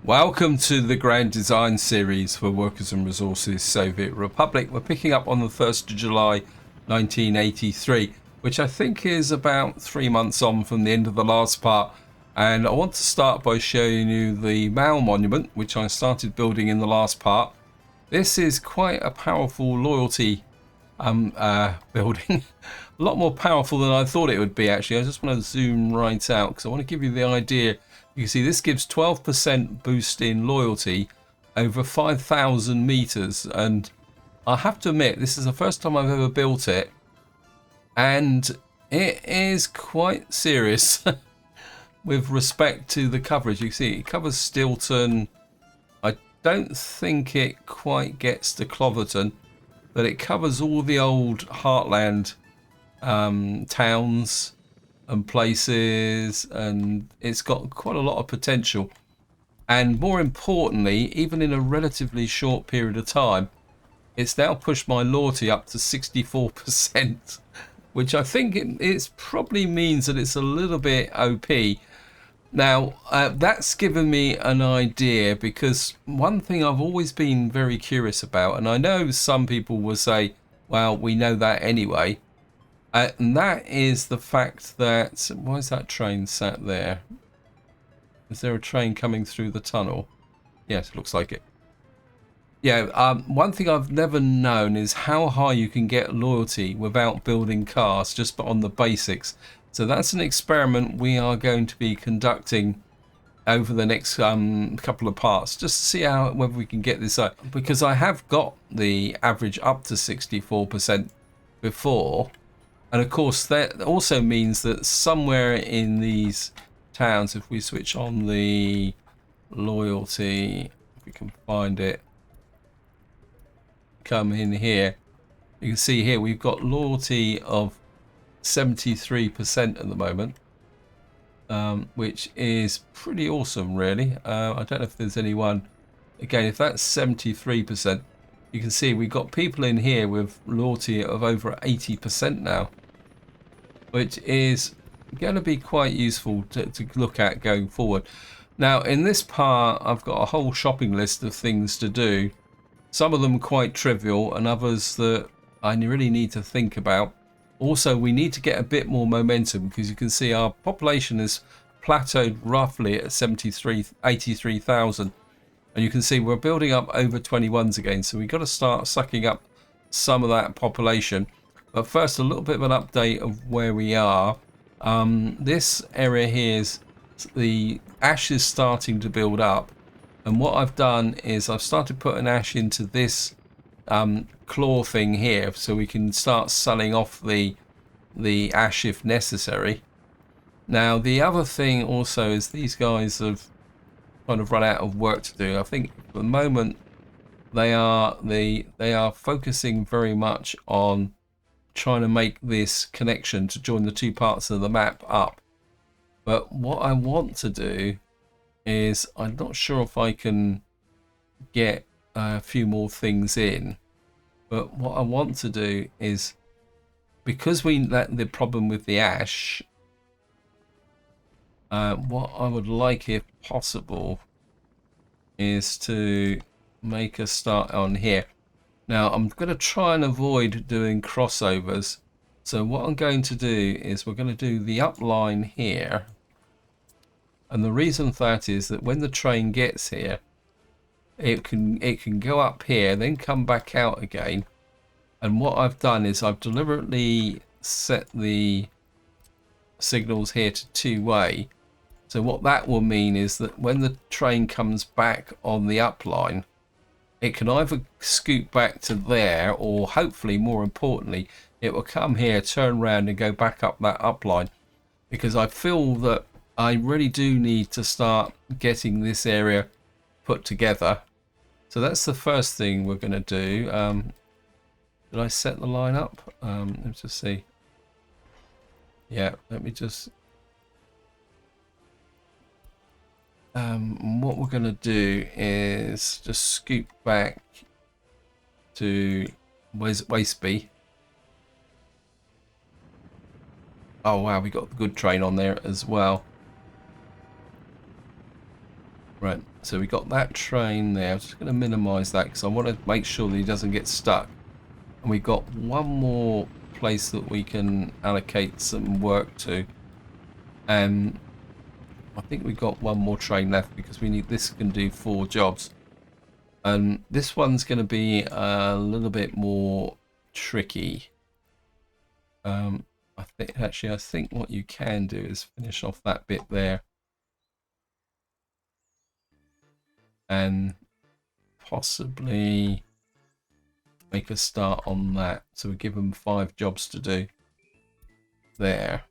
Welcome to the Grand Design series for Workers and Resources Soviet Republic. We're picking up on the 1st of July 1983, which I think is about 3 months on from the end of the last part. And I want to start by showing you the Mao Monument, which I started building in the last part. This is quite a powerful loyalty building. A lot more powerful than I thought it would be, actually. I just want to zoom right out because I want to give you the idea. You can see this gives 12% boost in loyalty over 5,000 meters, and I have to admit this is the first time I've ever built it, and it is quite serious with respect to the coverage. You can see it covers Stilton. I don't think it quite gets to Cloverton, but it covers all the old heartland towns and places, and it's got quite a lot of potential. And more importantly, even in a relatively short period of time, it's now pushed my loyalty up to 64%, which I think it probably means that it's a little bit OP. Now, that's given me an idea, because one thing I've always been very curious about, and I know some people will say, well, we know that anyway, and that is the fact that, why is that train sat there? Is there a train coming through the tunnel? Yes, it looks like it. Yeah, one thing I've never known is how high you can get loyalty without building cars, just on the basics. So that's an experiment we are going to be conducting over the next couple of parts, just to see whether we can get this up. Because I have got the average up to 64% before. And of course, that also means that somewhere in these towns, if we switch on the loyalty, if we can find it, come in here, you can see here we've got loyalty of 73% at the moment, which is pretty awesome, really. I don't know if there's anyone, again, if that's 73%, you can see we've got people in here with loyalty of over 80% now, which is going to be quite useful to look at going forward. Now, in this part, I've got a whole shopping list of things to do. Some of them quite trivial, and others that I really need to think about. Also, we need to get a bit more momentum, because you can see our population is plateaued roughly at 83,000. And you can see we're building up over 21s again, so we've got to start sucking up some of that population. But first, a little bit of an update of where we are. This area here is the ash is starting to build up, and what I've done is I've started putting ash into this claw thing here, so we can start selling off the ash if necessary. Now, the other thing also is these guys have kind of run out of work to do. I think at the moment they are focusing very much on trying to make this connection to join the two parts of the map up. But what I want to do is, I'm not sure if I can get a few more things in, but what I want to do is, because we let the problem with the ash, what I would like, if possible, is to make a start on here. Now, I'm going to try and avoid doing crossovers. So what I'm going to do is we're going to do the up line here. And the reason for that is that when the train gets here, it can go up here, then come back out again. And what I've done is I've deliberately set the signals here to two-way. So what that will mean is that when the train comes back on the up line, it can either scoot back to there, or hopefully, more importantly, it will come here, turn around and go back up that up line. Because I feel that I really do need to start getting this area put together. So that's the first thing we're going to do. Did I set the line up? Let's just see. Yeah, let me just... what we're going to do is just scoot back to Wasteby. Oh wow, we got the good train on there as well. Right, So we got that train there. I'm just going to minimize that because I want to make sure that he doesn't get stuck. And we've got one more place that we can allocate some work to. And I think we've got one more train left because we need this can do 4 jobs. And this one's going to be a little bit more tricky. I think what you can do is finish off that bit there. And possibly make a start on that. So we give them 5 jobs to do there.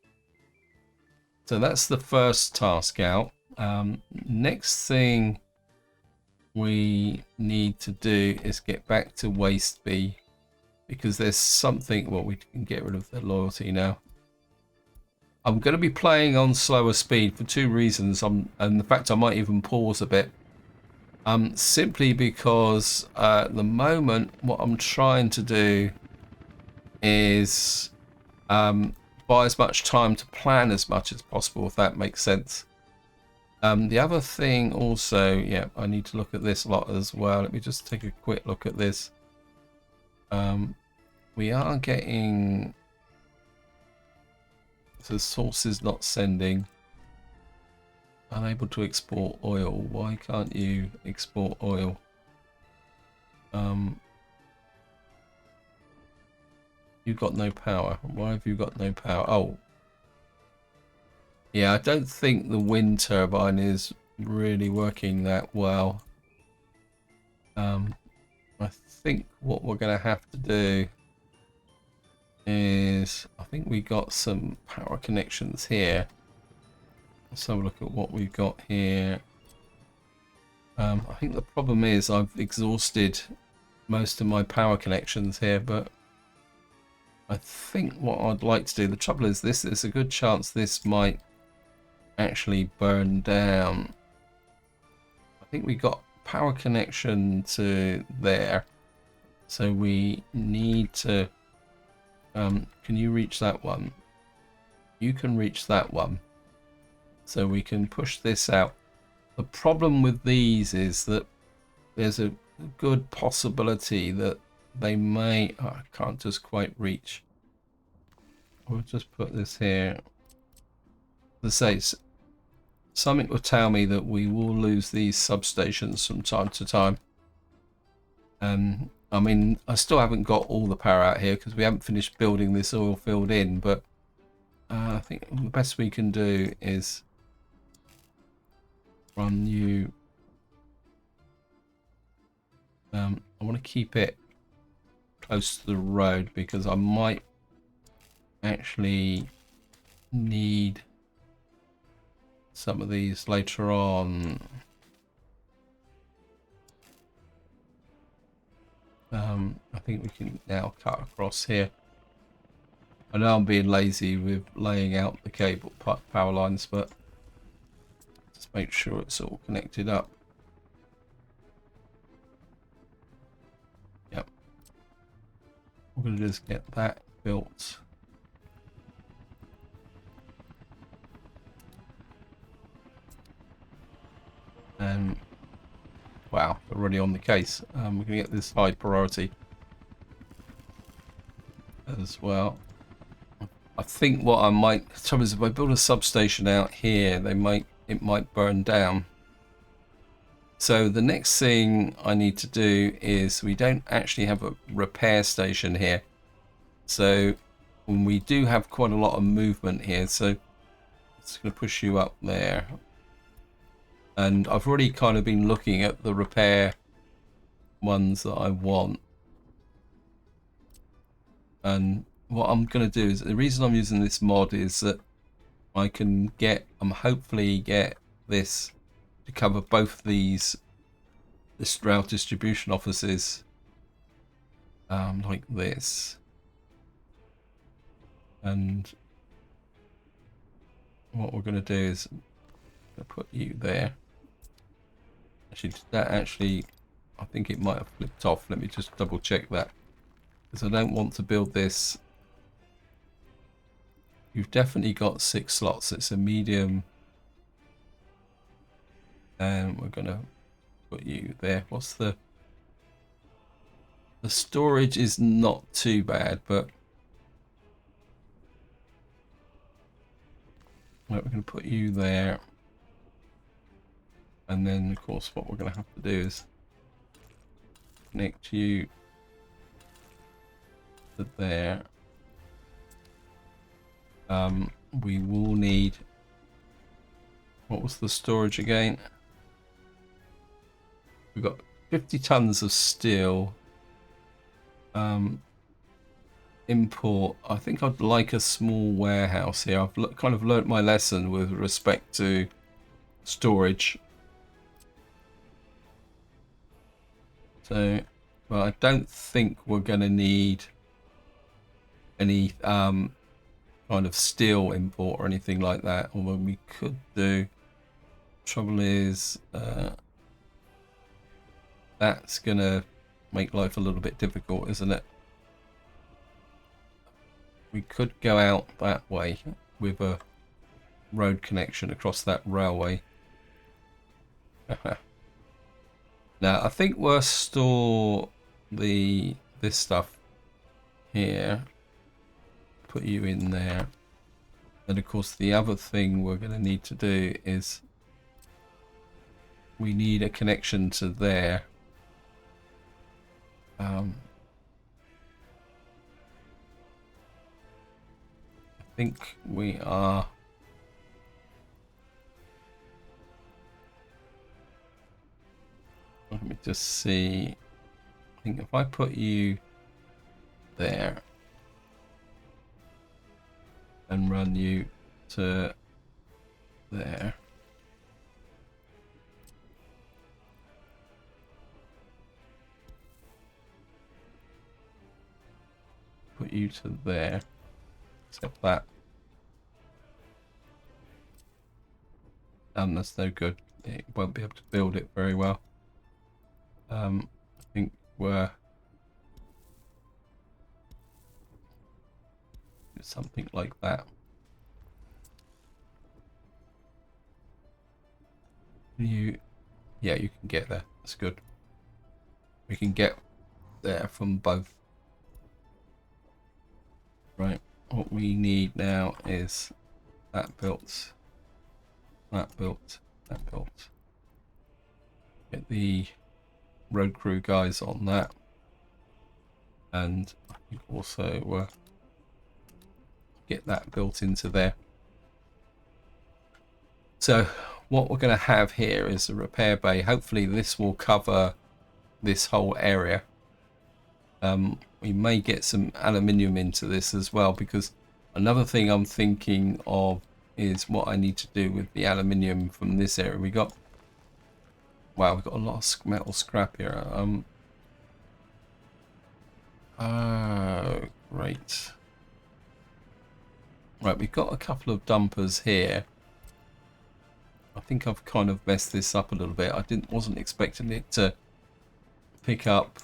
So that's the first task out. Next thing we need to do is get back to waste B, because there's something, well, we can get rid of the loyalty now. I'm going to be playing on slower speed for 2 reasons, and the fact I might even pause a bit. Simply because at the moment what I'm trying to do is buy as much time to plan as much as possible, if that makes sense. The other thing also, yeah, I need to look at this a lot as well. Let me just take a quick look at this. We are getting the sources not sending. Unable to export oil. Why can't you export oil? You've got no power. Why have you got no power? Oh. Yeah, I don't think the wind turbine is really working that well. I think what we're going to have to do is, I think we got some power connections here. Let's have a look at what we've got here. I think the problem is I've exhausted most of my power connections here, but I think what I'd like to do, the trouble is this, there's a good chance this might actually burn down. I think we got power connection to there, so we need to can you reach that one? You can reach that one, so we can push this out. The problem with these is that there's a good possibility that they may, oh, I can't just quite reach. We'll just put this here. As I say, something will tell me that we will lose these substations from time to time. I mean, I still haven't got all the power out here because we haven't finished building this oil field in, but I think the best we can do is run you. I want to keep it close to the road because I might actually need some of these later on. I think we can now cut across here. I know I'm being lazy with laying out the cable power lines, but just make sure it's all connected up. Yep. We're going to just get that built. And wow, we're already on the case. We're going to get this high priority as well. I think what I might, the trouble is if I build a substation out here, it might burn down. So the next thing I need to do is, we don't actually have a repair station here. So when we do have quite a lot of movement here, so it's going to push you up there. And I've already kind of been looking at the repair ones that I want. And what I'm going to do is, the reason I'm using this mod is that I can hopefully get this to cover both this route distribution offices like this. And what we're going to do is put you there. Actually, I think it might have flipped off. Let me just double check that, because I don't want to build this. You've definitely got 6 slots. It's a medium, and we're gonna put you there. What's the storage is not too bad, but right, we're going to put you there. And then, of course, what we're going to have to do is connect you to there. We will need, what was the storage again? We've got 50 tons of steel. Import, I think I'd like a small warehouse here. I've kind of learnt my lesson with respect to storage. So, well, I don't think we're going to need any kind of steel import or anything like that, although we could do. Trouble is, that's going to make life a little bit difficult, isn't it? We could go out that way with a road connection across that railway. Now, I think we'll store this stuff here. Put you in there. And of course, the other thing we're going to need to do is we need a connection to there. I think we are. Let me just see. I think if I put you there and run you to there. Put you to there. Except that. That's no good. It won't be able to build it very well. I think we're something like that. Yeah, you can get there. That's good. We can get there from both. Right. What we need now is that built, that built, that built. Get the road crew guys on that, and I think also get that built into there. So what we're going to have here is a repair bay. Hopefully this will cover this whole area. We may get some aluminium into this as well, because another thing I'm thinking of is what I need to do with the aluminium from this area. We've got a lot of metal scrap here. Oh, great. Right, we've got a couple of dumpers here. I think I've kind of messed this up a little bit. I wasn't expecting it to pick up.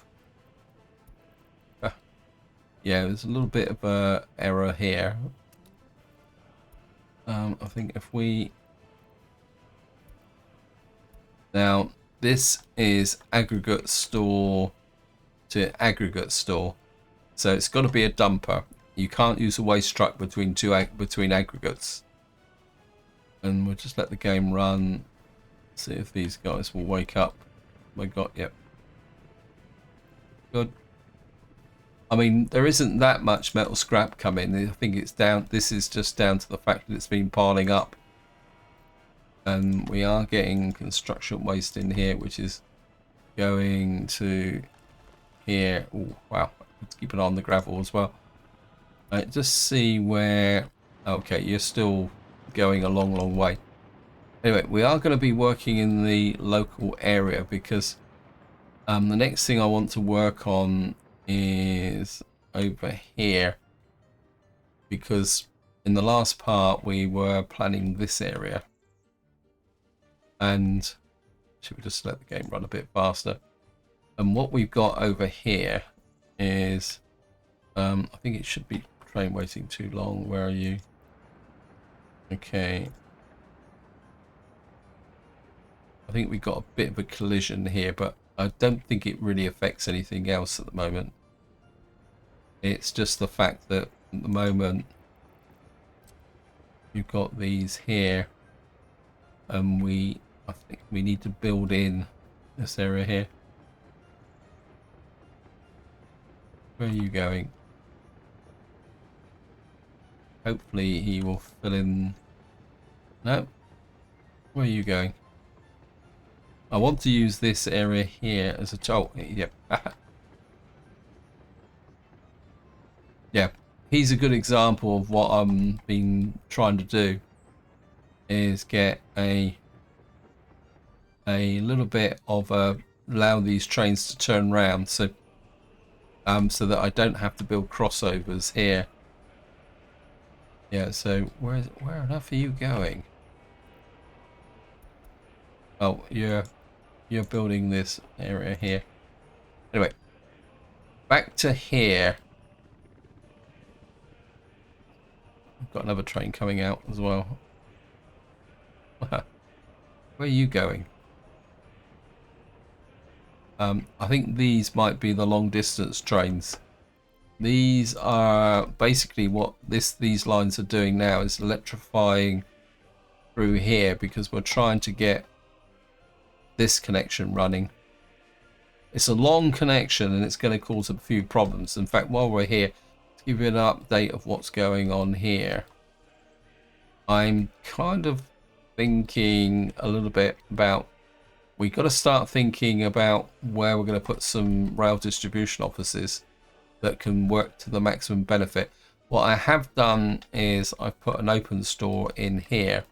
Yeah, there's a little bit of a error here. I think if we... Now, this is aggregate store to aggregate store. So it's got to be a dumper. You can't use a waste truck between aggregates. And we'll just let the game run. See if these guys will wake up. Yep. Good. I mean, there isn't that much metal scrap coming. I think it's down. This is just down to the fact that it's been piling up. And we are getting construction waste in here, which is going to here. Oh, wow. Let's keep an eye on the gravel as well. Just see where... Okay, you're still going a long, long way. Anyway, we are going to be working in the local area because the next thing I want to work on is over here, because in the last part we were planning this area. And should we just let the game run a bit faster? And what we've got over here is I think it should be train waiting too long. Where are you? Okay. I think we got a bit of a collision here, but I don't think it really affects anything else at the moment. It's just the fact that at the moment you've got these here, and I think we need to build in this area here. Where are you going? Hopefully he will fill in. No. Where are you going? I want to use this area here as a toll. Yep. Yeah. He's a good example of what I'm been trying to do, is get a little bit of allow these trains to turn around, so that I don't have to build crossovers here. Yeah, so where on earth are you going? Oh, you're building this area here. Anyway, back to here. I've got another train coming out as well. Where are you going? I think these might be the long distance trains. These are basically what these lines are doing now, is electrifying through here, because we're trying to get this connection running. It's a long connection and it's going to cause a few problems. In fact, while we're here, to give you an update of what's going on here, I'm kind of thinking a little bit about, we've got to start thinking about where we're going to put some rail distribution offices that can work to the maximum benefit. What I have done is I've put an open store in here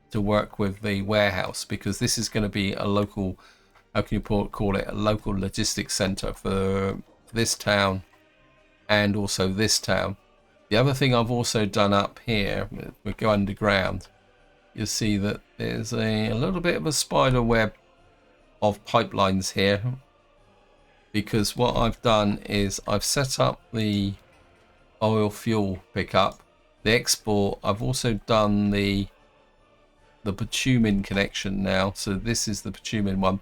to work with the warehouse, because this is going to be a local, how can you call it, a local logistics center for this town and also this town. The other thing I've also done up here, we go underground, you'll see that there's a little bit of a spider web of pipelines here, because what I've done is I've set up the oil fuel pickup, the export. I've also done the bitumen connection now, so this is the bitumen one,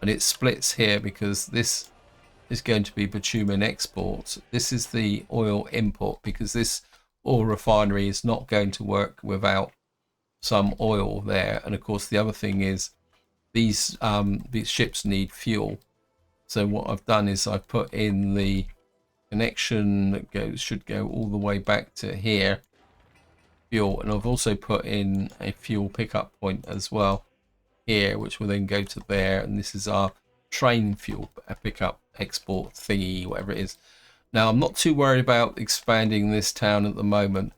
and it splits here because this is going to be bitumen export. This is the oil import, because this oil refinery is not going to work without some oil there. And of course the other thing is these ships need fuel. So what I've done is I've put in the connection that should go all the way back to here, fuel, and I've also put in a fuel pickup point as well here, which will then go to there, and this is our train fuel pickup export thingy, whatever it is. Now I'm not too worried about expanding this town at the moment,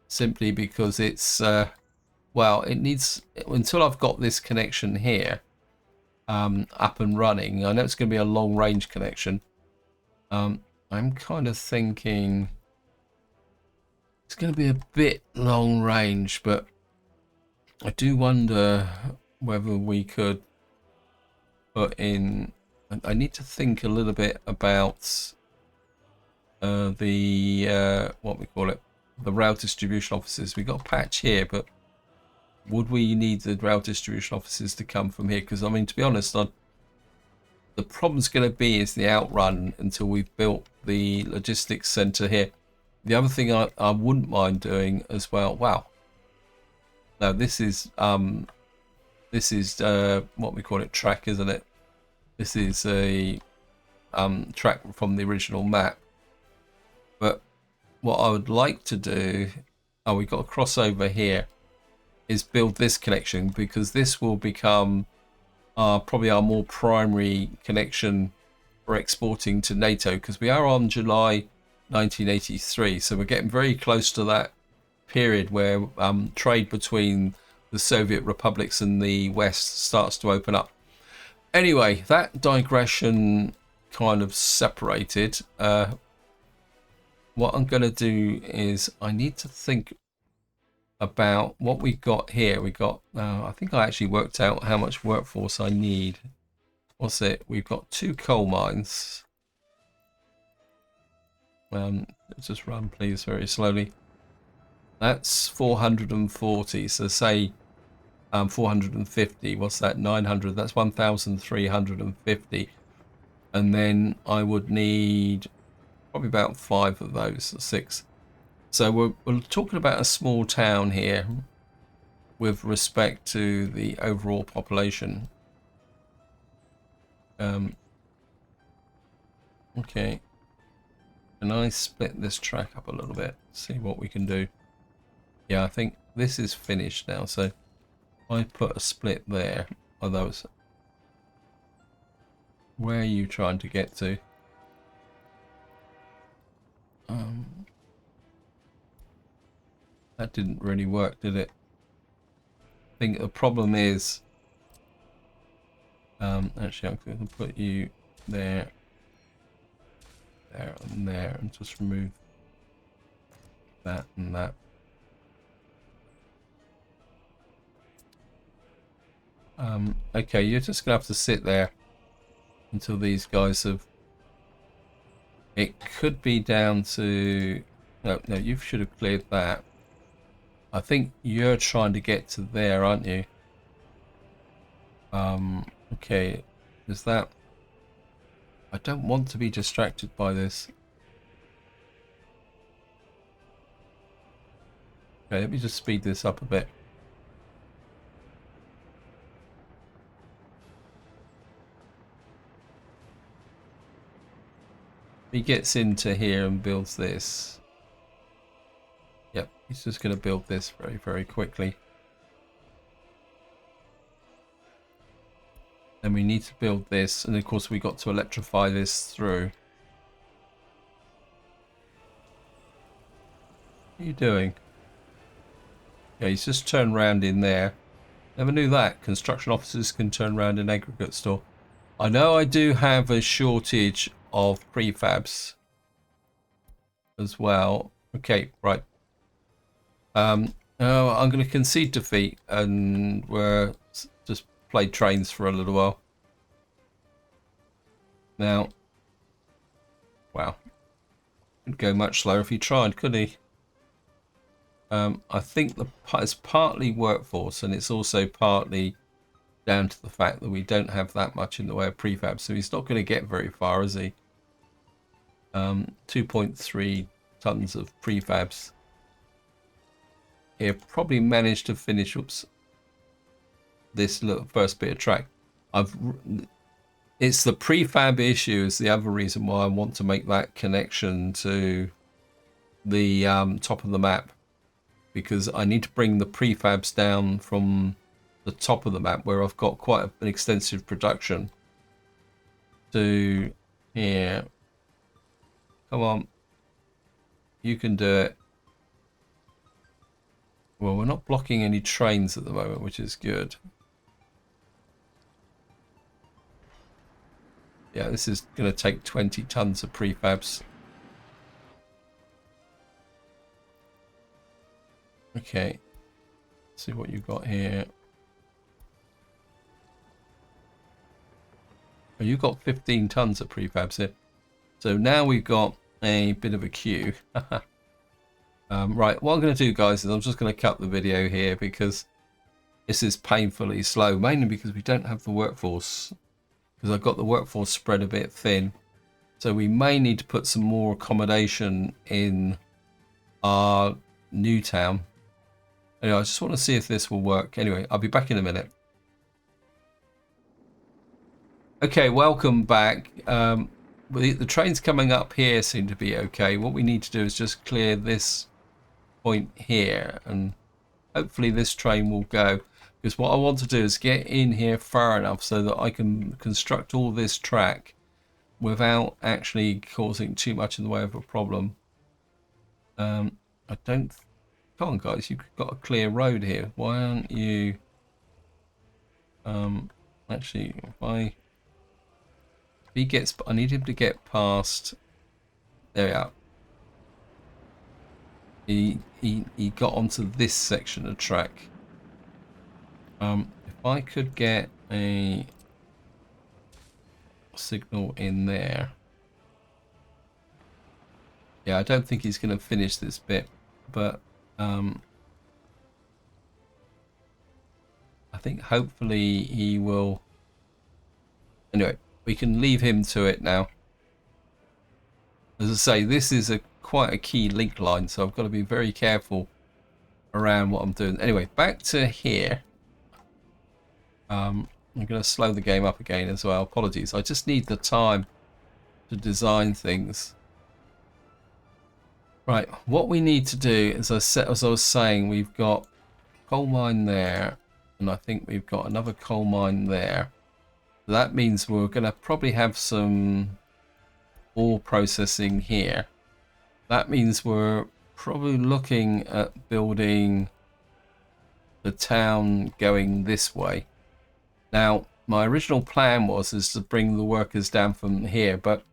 simply because it's well, it needs, until I've got this connection here up and running. I know it's going to be a long range connection. I'm kind of thinking it's going to be a bit long range, but I do wonder whether we could put in, I need to think a little bit about the what we call it, the rail distribution offices. We got a patch here, but would we need the rail distribution offices to come from here? Because I mean, to be honest, the problem's going to be is the outrun until we've built the logistics center here. The other thing I wouldn't mind doing as well. Wow. Now this is what we call it, track, isn't it? This is a track from the original map. But what I would like to do, oh, we've got a crossover here, is build this connection, because this will become probably our more primary connection for exporting to NATO, because we are on July 1983, so we're getting very close to that period where trade between the Soviet republics and the West starts to open up. Anyway, that digression kind of separated. What I'm going to do is I need to think about what we've got here. We got, I think I actually worked out how much workforce I need. What's it? We've got 2 coal mines. Let's just run, please, very slowly. That's 440. So say 450. What's that? 900. That's 1,350. And then I would need probably about 5 of those, or 6. So we're talking about a small town here with respect to the overall population. Okay. Can I split this track up a little bit? See what we can do. Yeah, I think this is finished now. So I put a split there. Although it's... Where are you trying to get to? That didn't really work, did it? I think the problem is... actually, I'm going to put you there, there, and there, and just remove that and that. Okay, you're just gonna have to sit there until these guys have... It could be down to... No, you should have cleared that. I think you're trying to get to there, aren't you? Okay, is that... I don't want to be distracted by this. Okay, let me just speed this up a bit. He gets into here and builds this. Yep, he's just going to build this very, very quickly. Then we need to build this, and of course we got to electrify this through. What are you doing? Yeah, he's just turned around in there. Never knew that. Construction officers can turn around an aggregate store. I know I do have a shortage of prefabs as well. Okay, right. I'm going to concede defeat, and we're just play trains for a little while. Now, wow, could go much slower if he tried, could he? I think it's partly workforce, and it's also partly down to the fact that we don't have that much in the way of prefab, so he's not going to get very far, is he? 2.3 tons of prefabs. He'll probably manage to finish this little first bit of track. It's the prefab issue is the other reason why I want to make that connection to the top of the map, because I need to bring the prefabs down from the top of the map where I've got quite an extensive production to here. Come on, you can do it. Well, we're not blocking any trains at the moment, which is good. Yeah, this is going to take 20 tons of prefabs. Okay, let's see what you've got here. Oh, you've got 15 tons of prefabs here. So now we've got a bit of a queue. Right, what I'm going to do, guys, is I'm just going to cut the video here because this is painfully slow, mainly because we don't have the workforce. Because I've got the workforce spread a bit thin. So we may need to put some more accommodation in our new town. Anyway, I just want to see if this will work. Anyway, I'll be back in a minute. Okay, welcome back. The trains coming up here seem to be okay. What we need to do is just clear this point here, and hopefully this train will go. Because what I want to do is get in here far enough so that I can construct all this track without actually causing too much in the way of a problem. I don't... Come on, guys, you've got a clear road here. Why aren't you... Actually, if he gets... I need him to get past... There we are. He got onto this section of track. If I could get a signal in there. Yeah, I don't think he's going to finish this bit, but think hopefully he will. Anyway, we can leave him to it now. As I say, this is quite a key link line, so I've got to be very careful around what I'm doing. Anyway, back to here. I'm going to slow the game up again as well. Apologies. I just need the time to design things. Right, what we need to do, as I was saying, we've got coal mine there, and I think we've got another coal mine there. That means we're going to probably have some ore processing here. That means we're probably looking at building the town going this way. Now, my original plan was to bring the workers down from here, but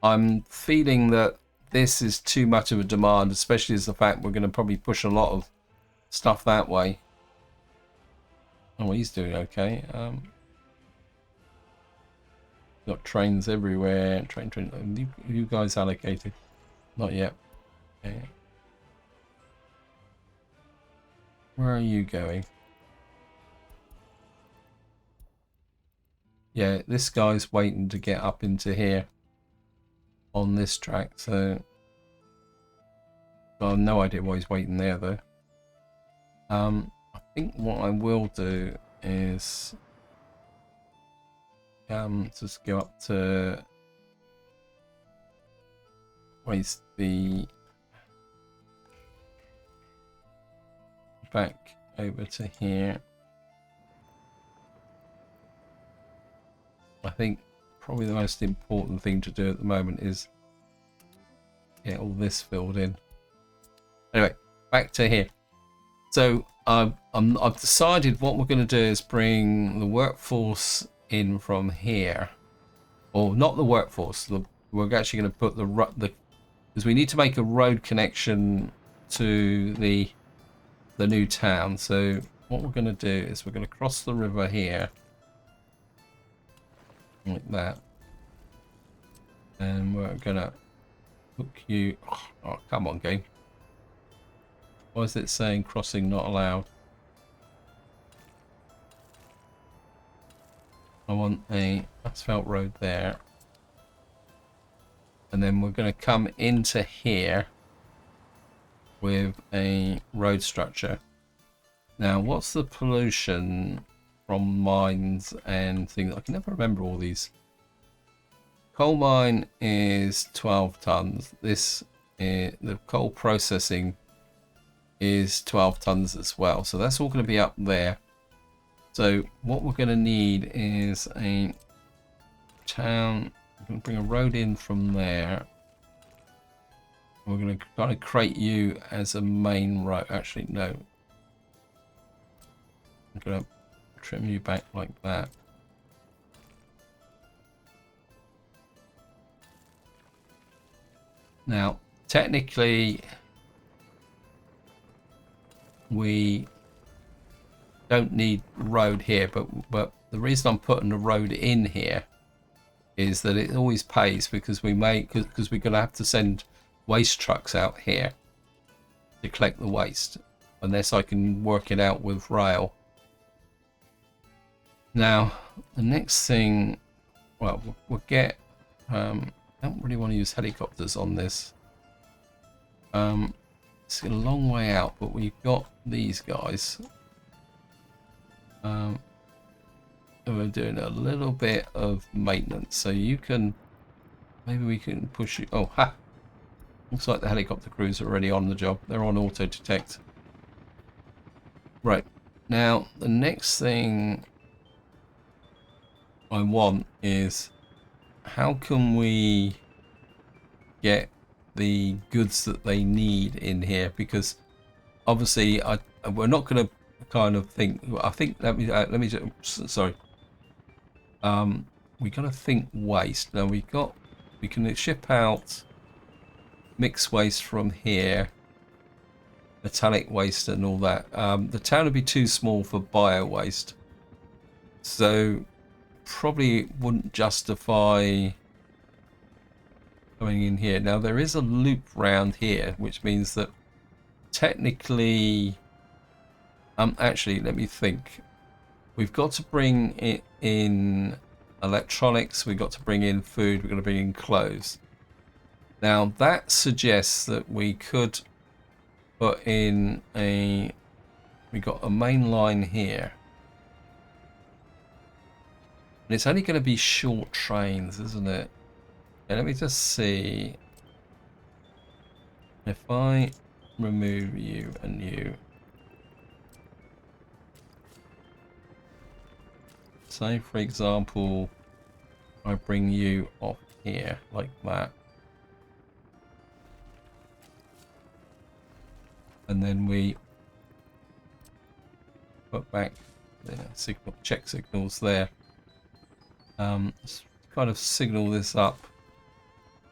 I'm feeling that this is too much of a demand, especially as the fact we're going to probably push a lot of stuff that way. Oh, he's doing okay. Got trains everywhere. Train. You guys allocated? Not yet. Okay. Where are you going? Yeah, this guy's waiting to get up into here on this track, so I have no idea why he's waiting there though. I think what I will do is just go up to waste the back over to here. I think probably the most important thing to do at the moment is get all this filled in. Anyway, back to here. So I've decided what we're going to do is bring the workforce in from here, or not the workforce. We're actually going to put the because we need to make a road connection to the new town. So what we're going to do is we're going to cross the river here. Like that, and we're gonna hook you. Oh, come on, game. Why is it saying crossing not allowed? I want a asphalt road there, and then we're going to come into here with a road structure. Now, what's the pollution from mines and things? I can never remember all these. Coal mine is 12 tons. This the coal processing is 12 tons as well. So that's all going to be up there. So what we're going to need is a town. We're going to bring a road in from there. We're going to kind of create you as a main road. Actually, no. I'm going to trim you back like that. Now, technically, we don't need road here, but the reason I'm putting the road in here is that it always pays, because we're going to have to send waste trucks out here to collect the waste, unless I can work it out with rail. Now, the next thing, well, we'll get, I don't really want to use helicopters on this. It's a long way out, but we've got these guys. And we're doing a little bit of maintenance, so you can, maybe we can push you. Oh, ha! Looks like the helicopter crews are already on the job. They're on auto detect. Right, now the next thing I want is, how can we get the goods that they need in here? Because obviously we're not going to kind of think, I think let me just, sorry, we got to think waste. Now we can ship out mixed waste from here, metallic waste and all that. The town would be too small for bio waste, so probably wouldn't justify coming in here. Now there is a loop round here, which means that technically, actually let me think, we've got to bring it in electronics, we've got to bring in food, we've got to bring in clothes. Now that suggests that we could put in we got a main line here. And it's only going to be short trains, isn't it? Okay, let me just see. If I remove you and you, say for example, I bring you off here like that. And then we put back the signal, check signals there. Let's kind of signal this up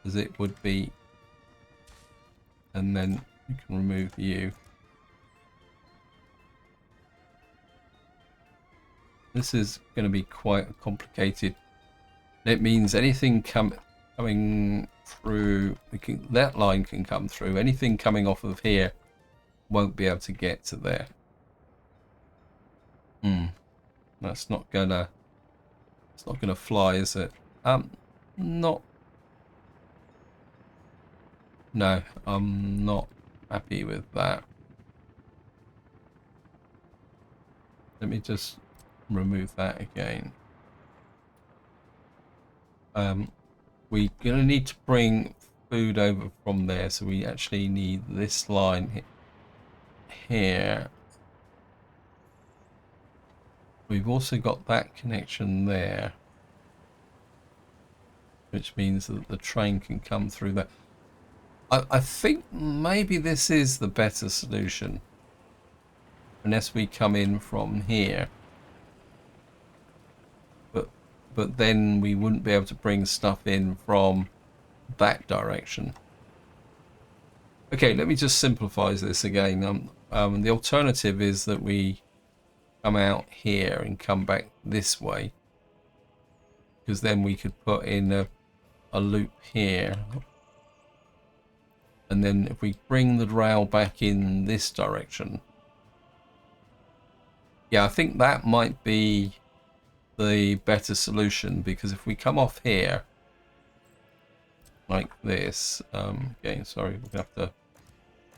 as it would be, and then you can remove you. This is going to be quite complicated. It means anything coming through, that line can come through. Anything coming off of here won't be able to get to there. That's not gonna. It's not gonna fly, is it? Not. No, I'm not happy with that. Let me just remove that again. We're gonna need to bring food over from there, so we actually need this line here. We've also got that connection there, which means that the train can come through there. I think maybe this is the better solution, unless we come in from here. But then we wouldn't be able to bring stuff in from that direction. Okay, let me just simplify this again. The alternative is that we come out here and come back this way, because then we could put in a loop here, and then if we bring the rail back in this direction, yeah, I think that might be the better solution, because if we come off here like this, again, sorry, we're gonna have to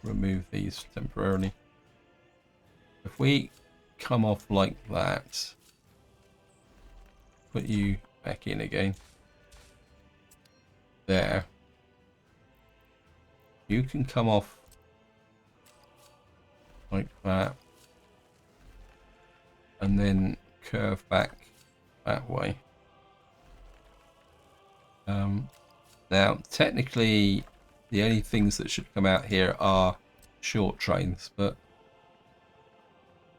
remove these temporarily. If we come off like that, put you back in again there, you can come off like that and then curve back that way. Now technically the only things that should come out here are short trains, but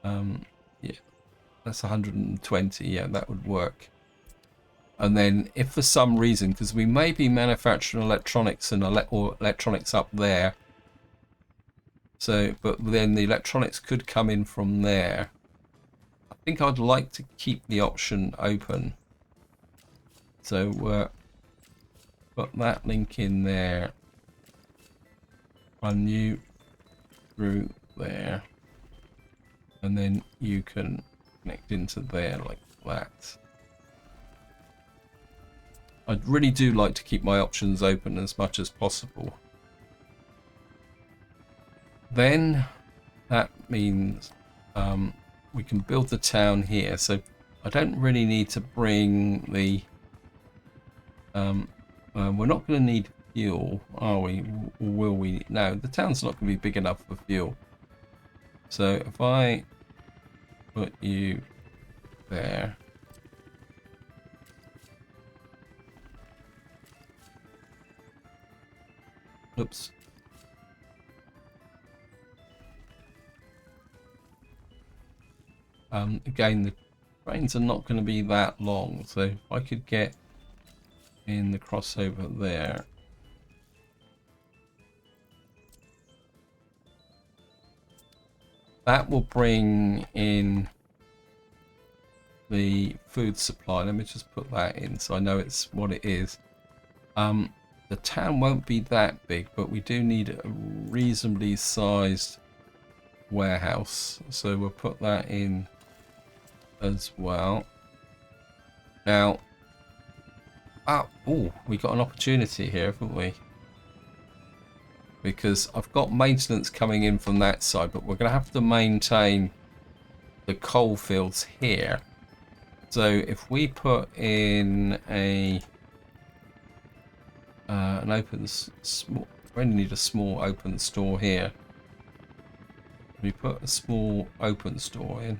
yeah, that's 120. Yeah, that would work. And then if for some reason, because we may be manufacturing electronics and or electronics up there, so but then the electronics could come in from there. I think I'd like to keep the option open, so put that link in there, run you through there, and then you can connect into there like that. I really do like to keep my options open as much as possible. Then that means we can build the town here, so I don't really need to bring the we're not going to need fuel, are we? Or will we? No, the town's not going to be big enough for fuel. So if I put you there, oops, again, the trains are not going to be that long, so if I could get in the crossover there, that will bring in the food supply. Let me just put that in so I know it's what it is. The town won't be that big, but we do need a reasonably sized warehouse, so we'll put that in as well. Now, we got an opportunity here, haven't we? Because I've got maintenance coming in from that side, but we're going to have to maintain the coal fields here. So if we put in an open small, we only need a small open store here. We put a small open store in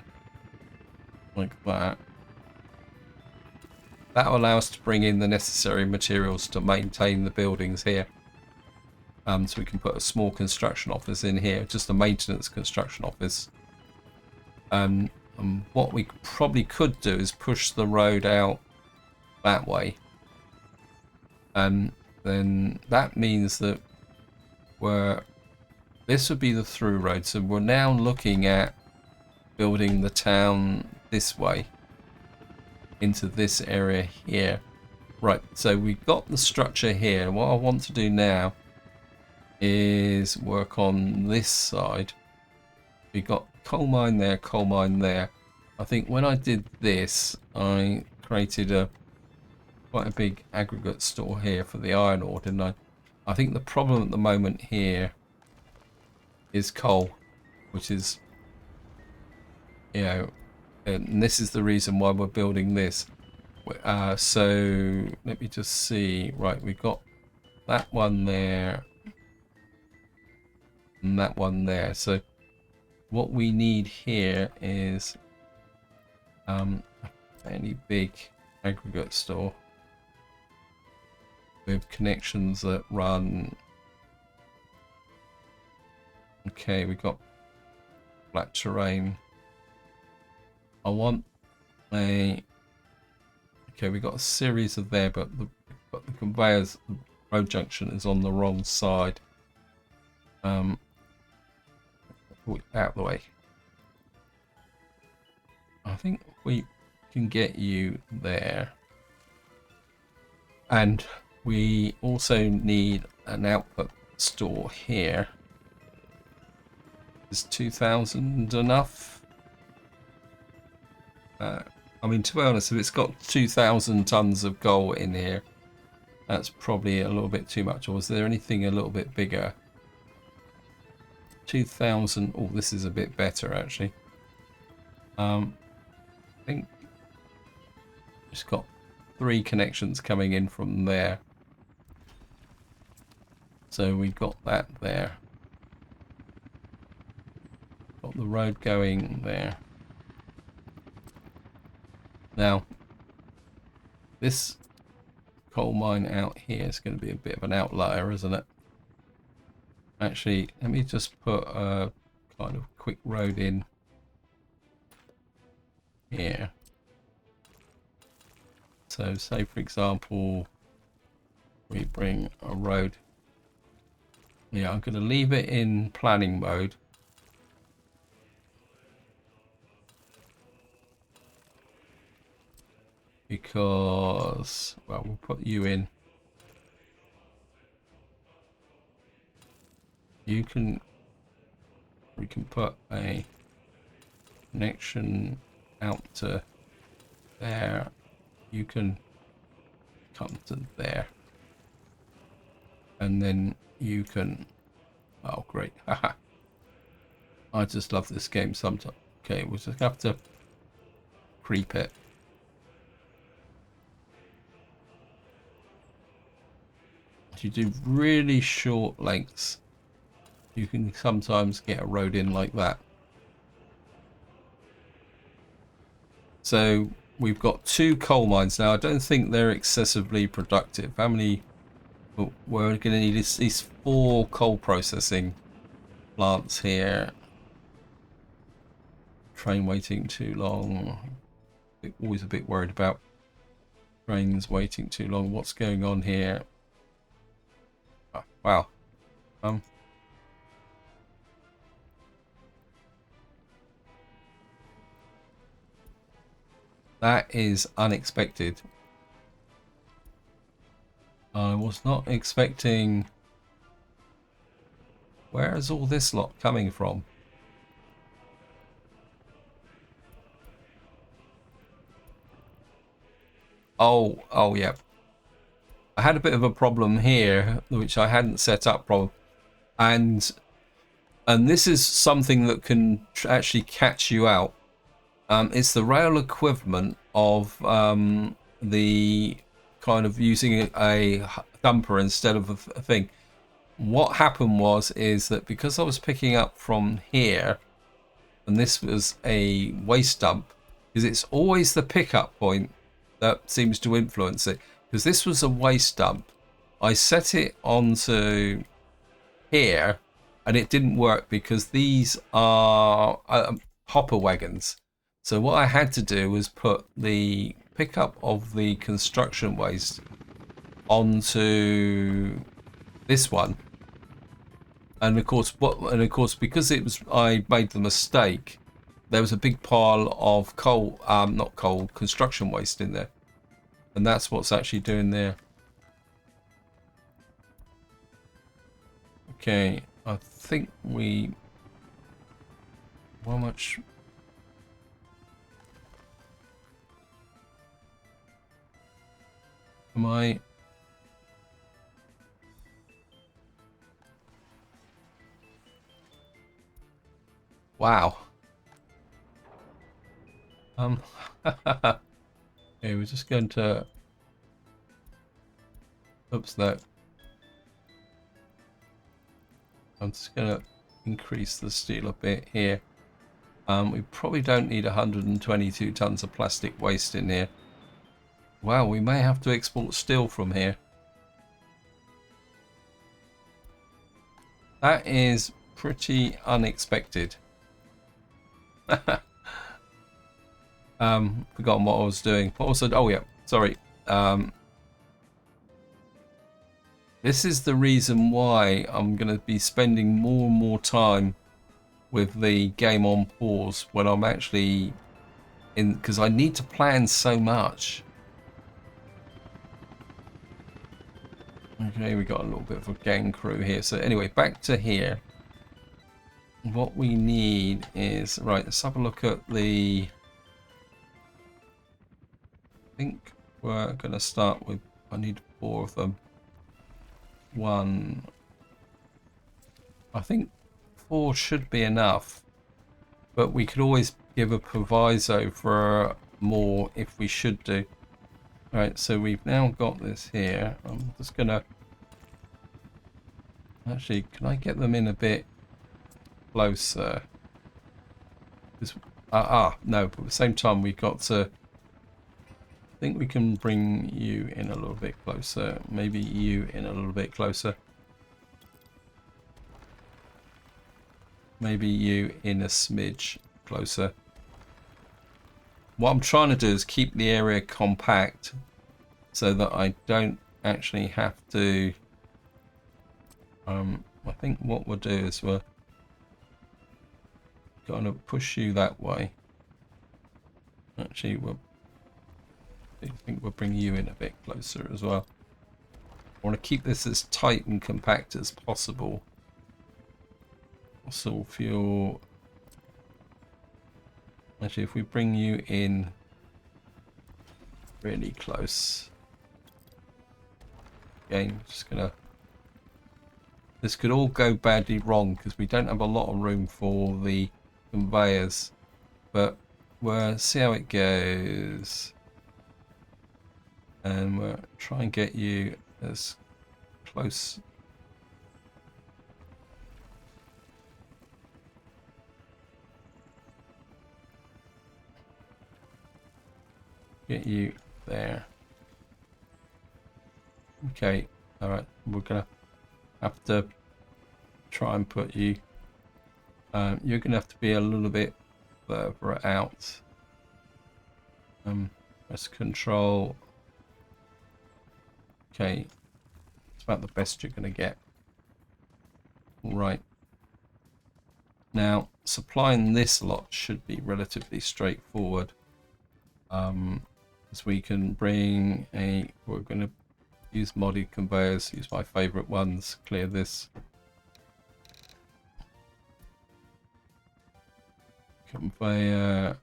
like that. That will allow us to bring in the necessary materials to maintain the buildings here. So we can put a small construction office in here, just a maintenance construction office. And what we probably could do is push the road out that way. And then that means that this would be the through road. So we're now looking at building the town this way into this area here. Right, so we've got the structure here. What I want to do now is work on this side. We've got coal mine there, coal mine there. I think when I did this, I created quite a big aggregate store here for the iron ore, didn't I? I think the problem at the moment here is coal, which is, you know, and this is the reason why we're building this. So let me just see. Right, we've got that one there and that one there. So what we need here is a fairly big aggregate store with connections that run. Okay, we've got flat terrain. I want a. Okay, we've got a series of there, but the conveyors, the road junction is on the wrong side. Out of the way. I think we can get you there. And we also need an output store here. Is 2,000 enough? I mean, to be honest, if it's got 2,000 tons of coal in here, that's probably a little bit too much. Or is there anything a little bit bigger? 2,000. Oh, this is a bit better actually. I think it's got 3 connections coming in from there. So we've got that there. Got the road going there. Now, this coal mine out here is going to be a bit of an outlier, isn't it? Actually, let me just put a kind of quick road in here. So say, for example, we bring a road. Yeah, I'm going to leave it in planning mode. Because, well, we'll put you in. We can put a connection out to there. You can come to there. And then you can, oh great, haha. I just love this game sometimes. Okay, we'll just have to creep it. If you do really short lengths, you can sometimes get a road in like that. So we've got 2 coal mines now. I don't think they're excessively productive. How many? We're going to need these 4 coal processing plants here. Train waiting too long. Always a bit worried about trains waiting too long. What's going on here? Oh, wow. That is unexpected. I was not expecting. Where is all this lot coming from? Oh yeah. I had a bit of a problem here, which I hadn't set up properly, and this is something that can actually catch you out. It's the rail equivalent of the kind of using a dumper instead of a thing. What happened is that because I was picking up from here, and this was a waste dump, because it's always the pickup point that seems to influence it. Because this was a waste dump, I set it onto here, and it didn't work because these are hopper wagons. So what I had to do was put the pickup of the construction waste onto this one, and of course because it was, I made the mistake, there was a big pile of coal, not coal, construction waste in there, and that's what's actually doing there. Okay, I think we, how much? Am I? Wow. Okay, we're just going to, oops, no. I'm just going to increase the steel a bit here. We probably don't need 122 tons of plastic waste in here. Wow, we may have to export steel from here. That is pretty unexpected. Forgotten what I was doing. What was it? Oh yeah, sorry. This is the reason why I'm going to be spending more and more time with the game on pause when I'm actually in, because I need to plan so much. Okay, we got a little bit of a gang crew here. So anyway, back to here. What we need is, right, let's have a look at the, I think we're going to start with, I need 4 of them. 1, I think 4 should be enough, but we could always give a proviso for more if we should do. Right, so we've now got this here. I'm just gonna, actually, can I get them in a bit closer? No, but at the same time we've got to, I think we can bring you in a little bit closer, maybe you in a little bit closer, maybe you in a smidge closer. What I'm trying to do is keep the area compact so that I don't actually have to, I think what we'll do is we're going to push you that way. Actually, I think we'll bring you in a bit closer as well. I want to keep this as tight and compact as possible. Fossil fuel. Actually, if we bring you in really close. Again, just gonna, this could all go badly wrong because we don't have a lot of room for the conveyors, but we'll see how it goes, and we'll try and get you as close. Get you there. Okay, all right, we're gonna have to try and put you, you're gonna have to be a little bit further out. Let's control. Okay, it's about the best you're gonna get. All right, now supplying this lot should be relatively straightforward, as we can bring a, we're gonna use modded conveyors, use my favorite ones, clear this. Conveyor.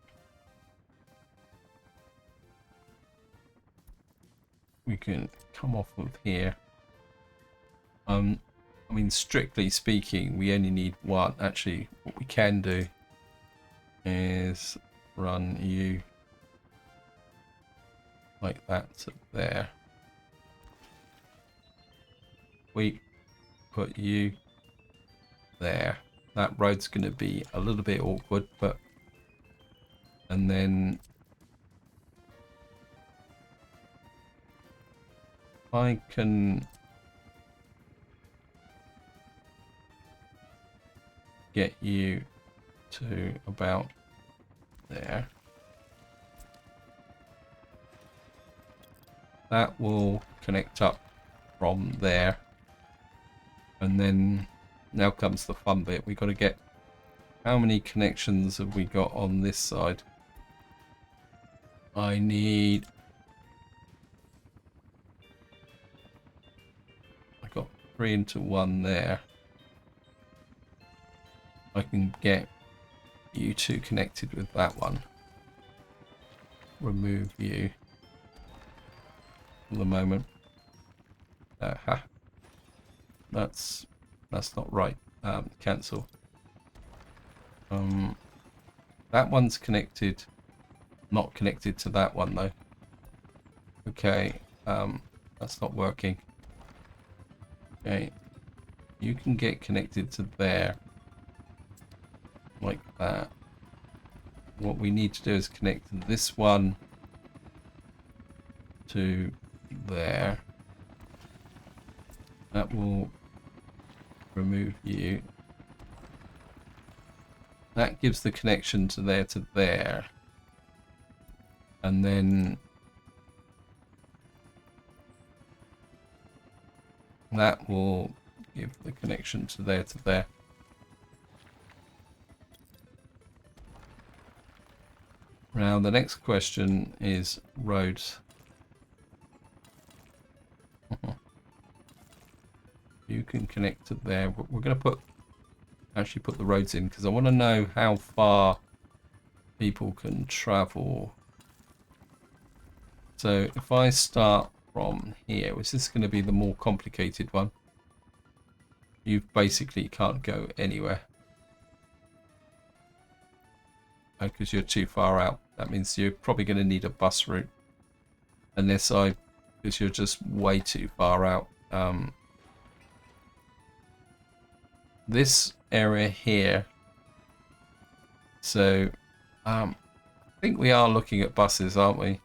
we can come off of here. I mean, strictly speaking, we only need one. Actually, what we can do is run you like that to there. We put you there. That road's going to be a little bit awkward, but and then I can get you to about there. That will connect up from there. And then now comes the fun bit. We've got to get, how many connections have we got on this side? I need, I got 3 into 1 there. I can get you two connected with that one. Remove you for the moment. Aha. That's not right. Cancel. That one's connected. Not connected to that one though. Okay. That's not working. Okay. You can get connected to there. Like that. What we need to do is connect this one to there. That will remove you. That gives the connection to there. And then that will give the connection to there. Now the next question is roads. You can connect to there. We're going to actually put the roads in because I want to know how far people can travel. So if I start from here, is this going to be the more complicated one? You basically can't go anywhere because you're too far out. That means you're probably going to need a bus route, because you're just way too far out. This area here. So I think we are looking at buses, aren't we?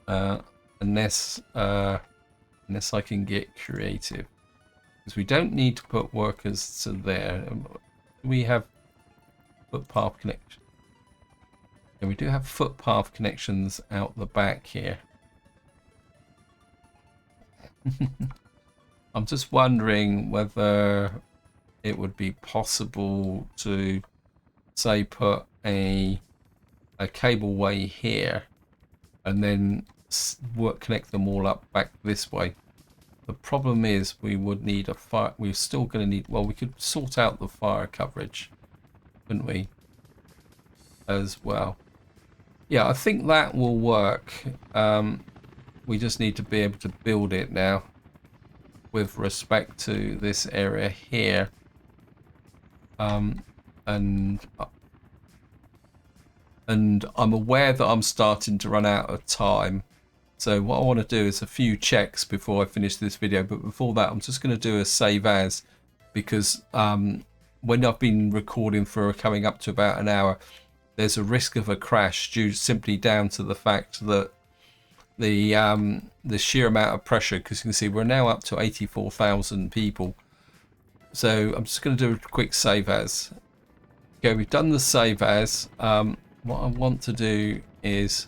Unless I can get creative, because we don't need to put workers to there. We have footpath connection. And we do have footpath connections out the back here. I'm just wondering whether it would be possible to, say, put a cableway here and then connect them all up back this way. The problem is we would need a fire. We're still going to need, well, we could sort out the fire coverage, couldn't we, as well? Yeah, I think that will work. We just need to be able to build it now with respect to this area here. And I'm aware that I'm starting to run out of time. So what I want to do is a few checks before I finish this video. But before that, I'm just going to do a save as, because when I've been recording for coming up to about an hour, there's a risk of a crash due simply down to the fact that the sheer amount of pressure, because you can see we're now up to 84,000 people. So I'm just going to do a quick save as. Okay, we've done the save as. What I want to do is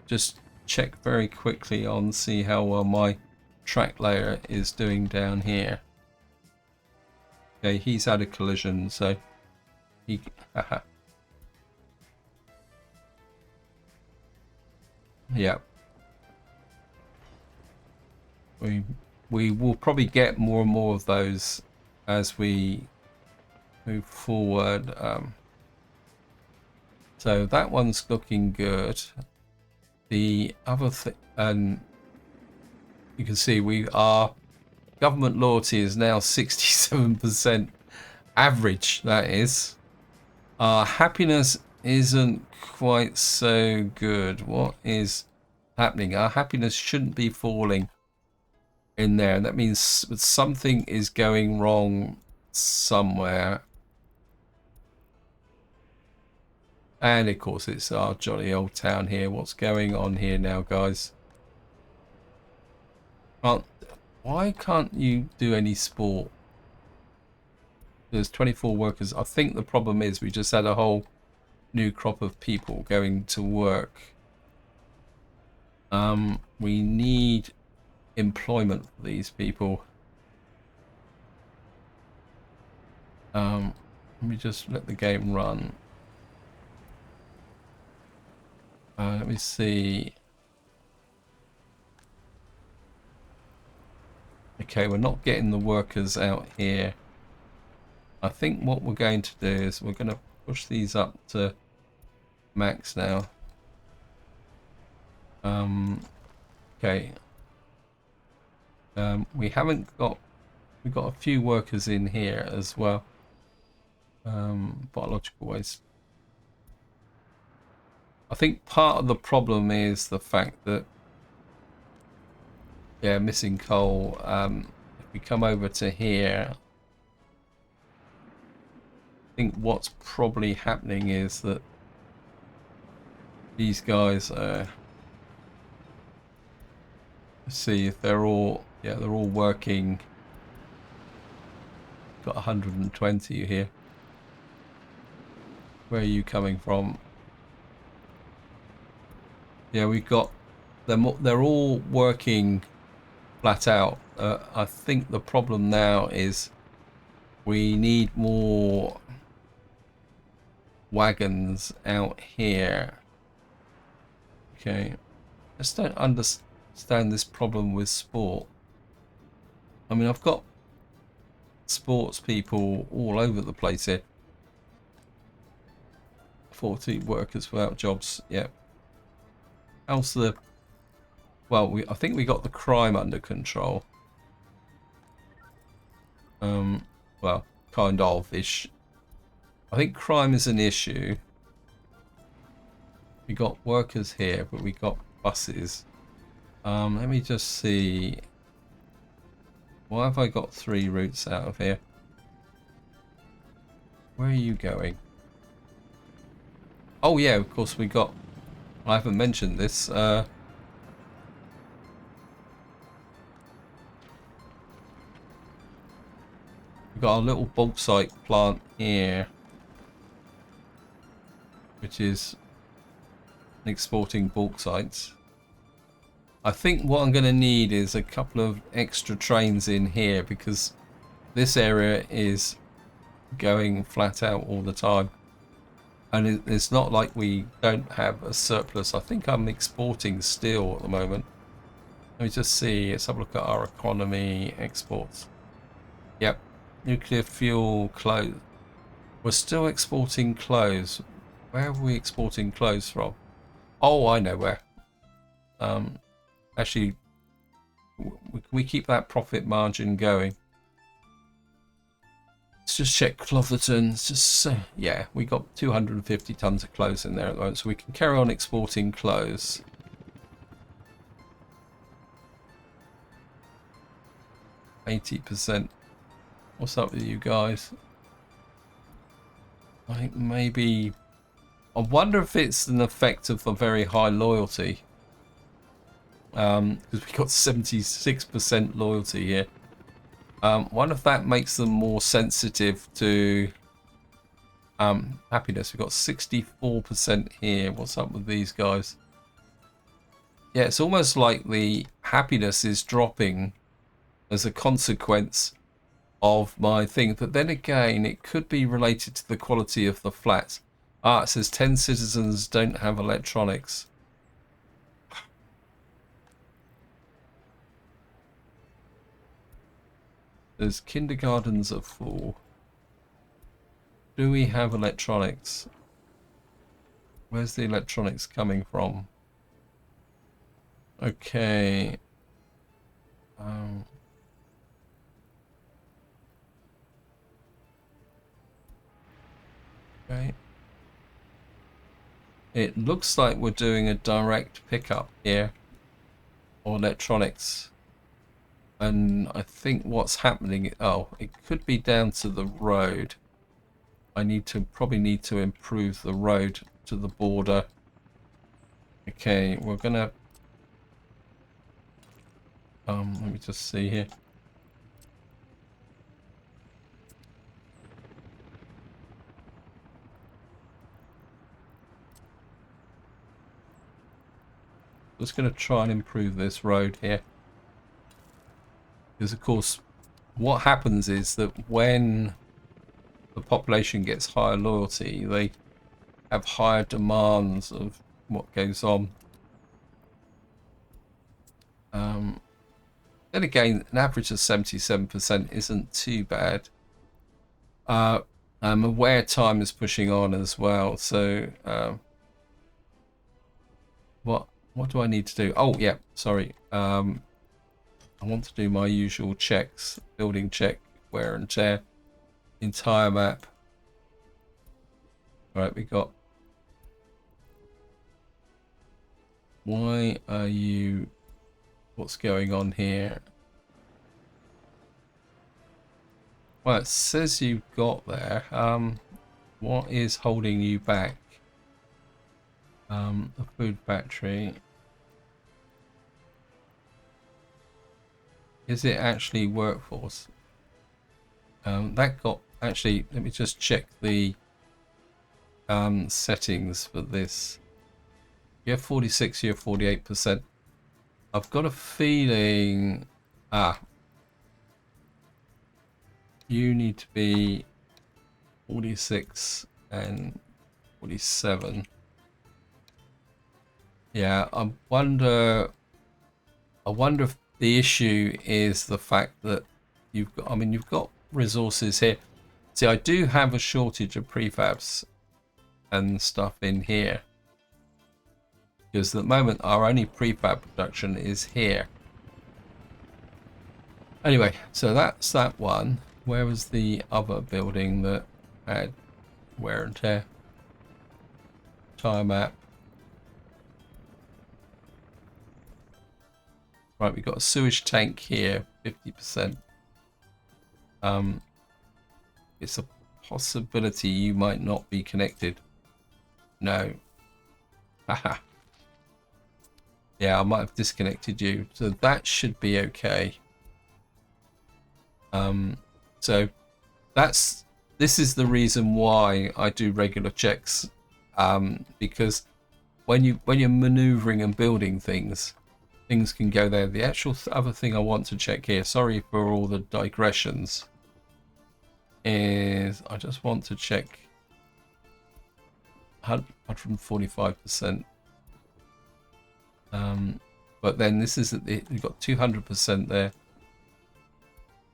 just check very quickly on, see how well my track layer is doing down here. Okay, he's had a collision, so he yeah. We will probably get more and more of those as we move forward. So that one's looking good. The other thing, and you can see our government loyalty is now 67% average, that is. Our happiness isn't quite so good. What is happening? Our happiness shouldn't be falling in there, and that means something is going wrong somewhere. And of course it's our jolly old town here. What's going on here now, guys? Why can't you do any sport? There's 24 workers. I think the problem is we just had a whole new crop of people going to work. We need employment for these people. Let me just let the game run. Let me see. Okay, we're not getting the workers out here. I think what we're going to do is we're going to push these up to max now. Okay. We've got a few workers in here as well. Biological waste. I think part of the problem is the fact that, yeah, missing coal. If we come over to here, I think what's probably happening is that these guys let's see if they're all, yeah, they're all working. Got 120 here. Where are you coming from? Yeah, we've got them. They're all working flat out. I think the problem now is we need more wagons out here. Okay, I just don't understand this problem with sport. I mean, I've got sports people all over the place here. 40 workers without jobs. Yeah. How's the... Well, I think we got the crime under control. Well, kind of ish. I think crime is an issue. We got workers here, but we got buses. Let me just see. Why have I got 3 routes out of here? Where are you going? Oh yeah, of course we got... I haven't mentioned this. We've got our little bauxite plant here, which is exporting bauxite. I think what I'm going to need is a couple of extra trains in here because this area is going flat out all the time. And it's not like we don't have a surplus. I think I'm exporting steel at the moment. Let me just see. Let's have a look at our economy, exports. Yep. Nuclear fuel, clothes. We're still exporting clothes. Where are we exporting clothes from? Oh, I know where. Actually, we keep that profit margin going. Let's just check Clotherton. Just yeah, we got 250 tons of clothes in there at the moment, so we can carry on exporting clothes. %. What's up with you guys? I think maybe... I wonder if it's an effect of the very high loyalty. Because we got 76% loyalty here. One of that makes them more sensitive to happiness. We've got 64% here. What's up with these guys? Yeah, it's almost like the happiness is dropping as a consequence of my thing. But then again, it could be related to the quality of the flat. It says 10 citizens don't have electronics. There's kindergartens are full. Do we have electronics? Where's the electronics coming from? Okay. Um, okay. It looks like we're doing a direct pickup here, or electronics. And I think what's happening, oh, it could be down to the road. I probably need to improve the road to the border. Okay, we're gonna, let me just see here. Just gonna try and improve this road here. Because of course, what happens is that when the population gets higher loyalty, they have higher demands of what goes on. Then again, an average of 77% isn't too bad. I'm aware time is pushing on as well, so what do I need to do? Oh yeah, sorry. I want to do my usual checks, building check, wear and tear, entire map. Right, we got. Why are you? What's going on here? Well, it says you've got there. What is holding you back? A food factory. Is it actually workforce? That got actually. Let me just check the settings for this. You have 46. You have 48%. I've got a feeling. You need to be 46 and 47. Yeah, I wonder if the issue is the fact that you've got resources here. See, I do have a shortage of prefabs and stuff in here. Because at the moment our only prefab production is here. Anyway, so that's that one. Where was the other building that had wear and tear? Tire map. Right, we've got a sewage tank here, 50%. It's a possibility you might not be connected. No. Haha. Yeah, I might have disconnected you. So that should be okay. So this is the reason why I do regular checks. Because when you're maneuvering and building things can go there. The actual other thing I want to check here, sorry for all the digressions, is I just want to check 145%. But then this is we've got 200% there.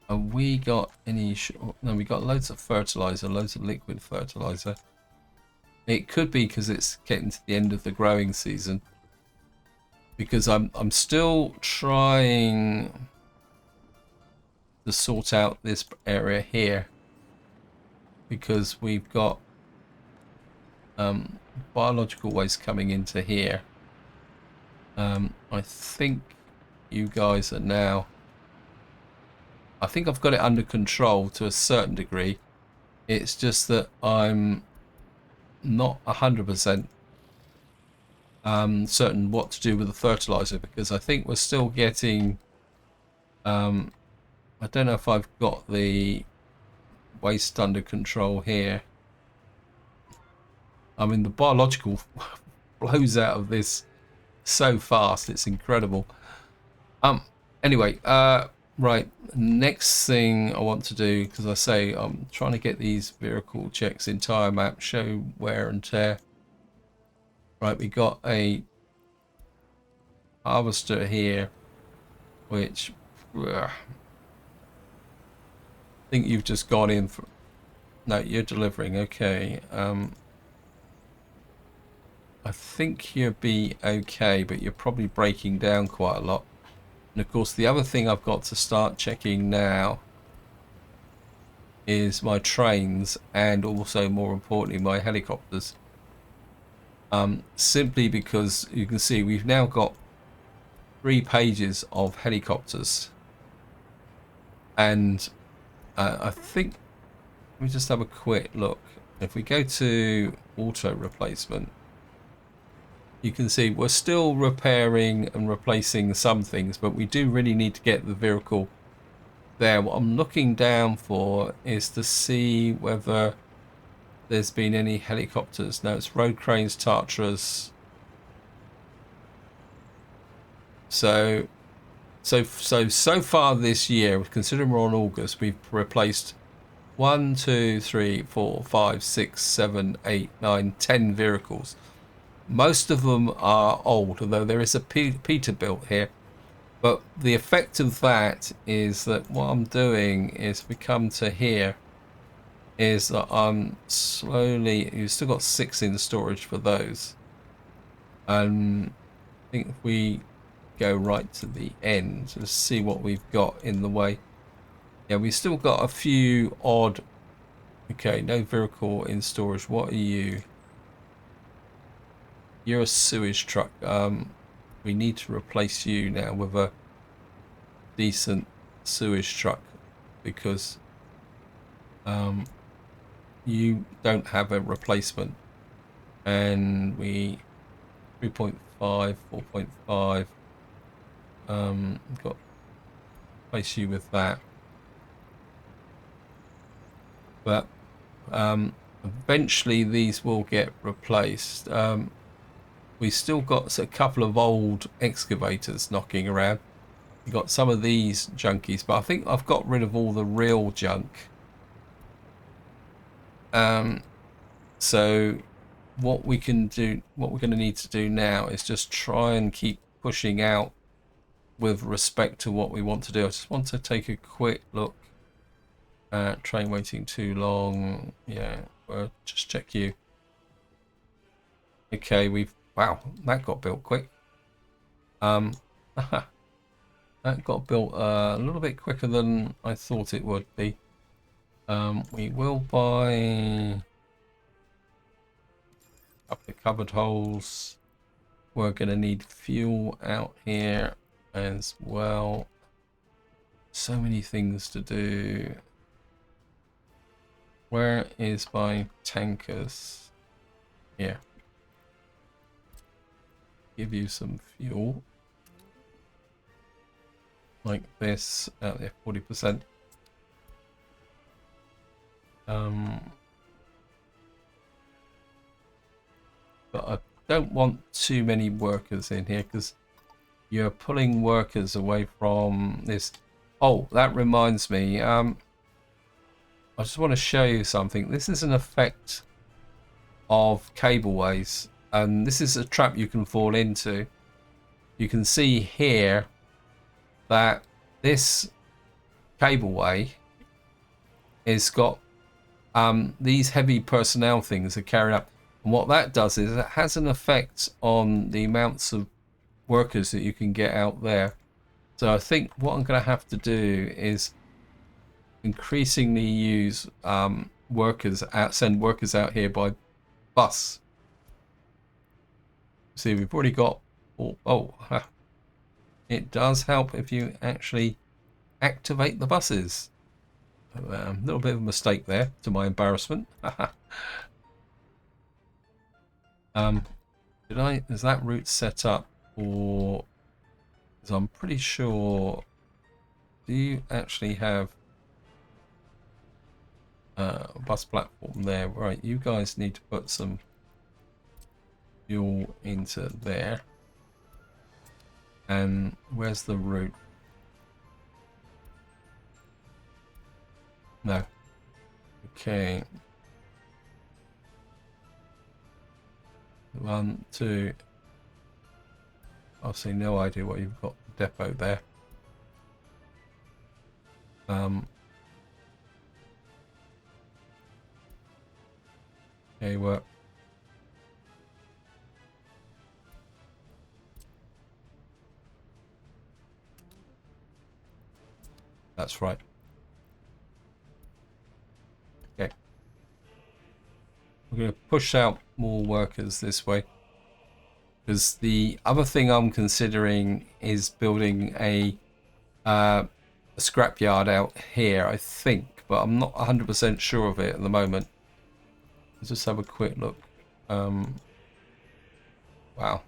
Have we got any? No, we got loads of fertilizer, loads of liquid fertilizer. It could be because it's getting to the end of the growing season. Because I'm still trying to sort out this area here, because we've got biological waste coming into here. I think you guys are now. I think I've got it under control to a certain degree. It's just that I'm not 100%. Certain what to do with the fertilizer, because I think we're still getting I don't know if I've got the waste under control here. I mean, the biological blows out of this so fast, it's incredible. Anyway, right, next thing I want to do, because I say I'm trying to get these vehicle checks, entire map, show wear and tear. Right, we got a harvester here, which I think you've just gone in for. No, you're delivering. Okay. I think you'll be okay, but you're probably breaking down quite a lot. And of course, the other thing I've got to start checking now is my trains and also, more importantly, my helicopters. Simply because you can see we've now got 3 pages of helicopters. And I think, let me just have a quick look. If we go to auto replacement, you can see we're still repairing and replacing some things, but we do really need to get the vehicle there. What I'm looking down for is to see whether there's been any helicopters. No, it's road cranes, Tatras. So far this year, considering we're on August, we've replaced 1, 2, 3, 4, 5, 6, 7, 8, 9, 10 vehicles. Most of them are old, although there is a Peterbilt here. But the effect of that is that what I'm doing is, we come to here, is that I'm slowly, you've still got 6 in storage for those. And I think if we go right to the end, let's see what we've got in the way. Yeah, we've still got a few odd. Okay, no vehicle in storage. What are you? You're a sewage truck. We need to replace you now with a decent sewage truck, because you don't have a replacement. And we 3.5, 4.5. Got to replace you with that. But eventually these will get replaced. We still got a couple of old excavators knocking around. We've got some of these junkies, but I think I've got rid of all the real junk. So what we can do, what we're going to need to do now, is just try and keep pushing out with respect to what we want to do. I just want to take a quick look. Train waiting too long. Yeah, well, just check you. Okay, wow, that got built quick. That got built a little bit quicker than I thought it would be. We will buy a couple of cupboard holes. We're going to need fuel out here as well. So many things to do. Where is my tankers? Here. Give you some fuel. Like this. Out there, 40%. But I don't want too many workers in here, because you're pulling workers away from this. Oh, that reminds me. I just want to show you something. This is an effect of cableways, and this is a trap you can fall into. You can see here that this cableway has got these heavy personnel things are carried up, and what that does is it has an effect on the amounts of workers that you can get out there. So I think what I'm going to have to do is increasingly use send workers out here by bus. See, we've already got it does help if you actually activate the buses. A little bit of a mistake there, to my embarrassment. Is that route set up, or because I'm pretty sure, do you actually have bus platform there? Right, you guys need to put some fuel into there. And where's the route? No. Okay. 1, 2. Obviously no idea what you've got depot there. Okay, work. That's right. Okay. We're going to push out more workers this way. Because the other thing I'm considering is building a scrapyard out here, I think. But I'm not 100% sure of it at the moment. Let's just have a quick look. Wow.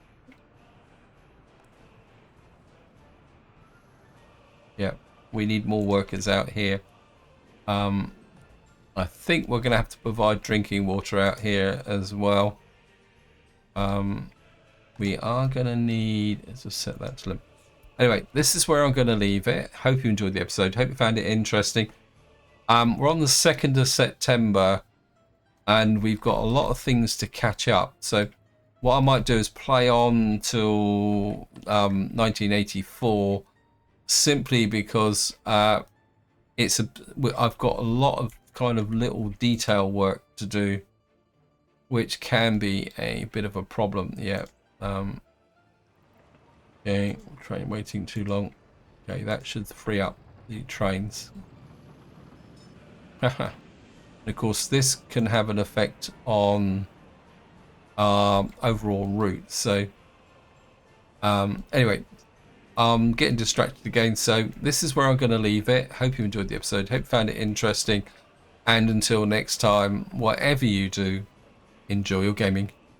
Yeah, we need more workers out here. I think we're going to have to provide drinking water out here as well. We are going to need... Let's just set that to limit. Anyway, this is where I'm going to leave it. Hope you enjoyed the episode. Hope you found it interesting. We're on the 2nd of September, and we've got a lot of things to catch up. So what I might do is play on till 1984, simply because I've got a lot of kind of little detail work to do, which can be a bit of a problem. Yeah. Okay, train waiting too long. Okay, that should free up the trains. And of course, this can have an effect on overall route. So anyway, I'm getting distracted again. So this is where I'm going to leave it. Hope you enjoyed the episode. Hope you found it interesting. And until next time, whatever you do, enjoy your gaming.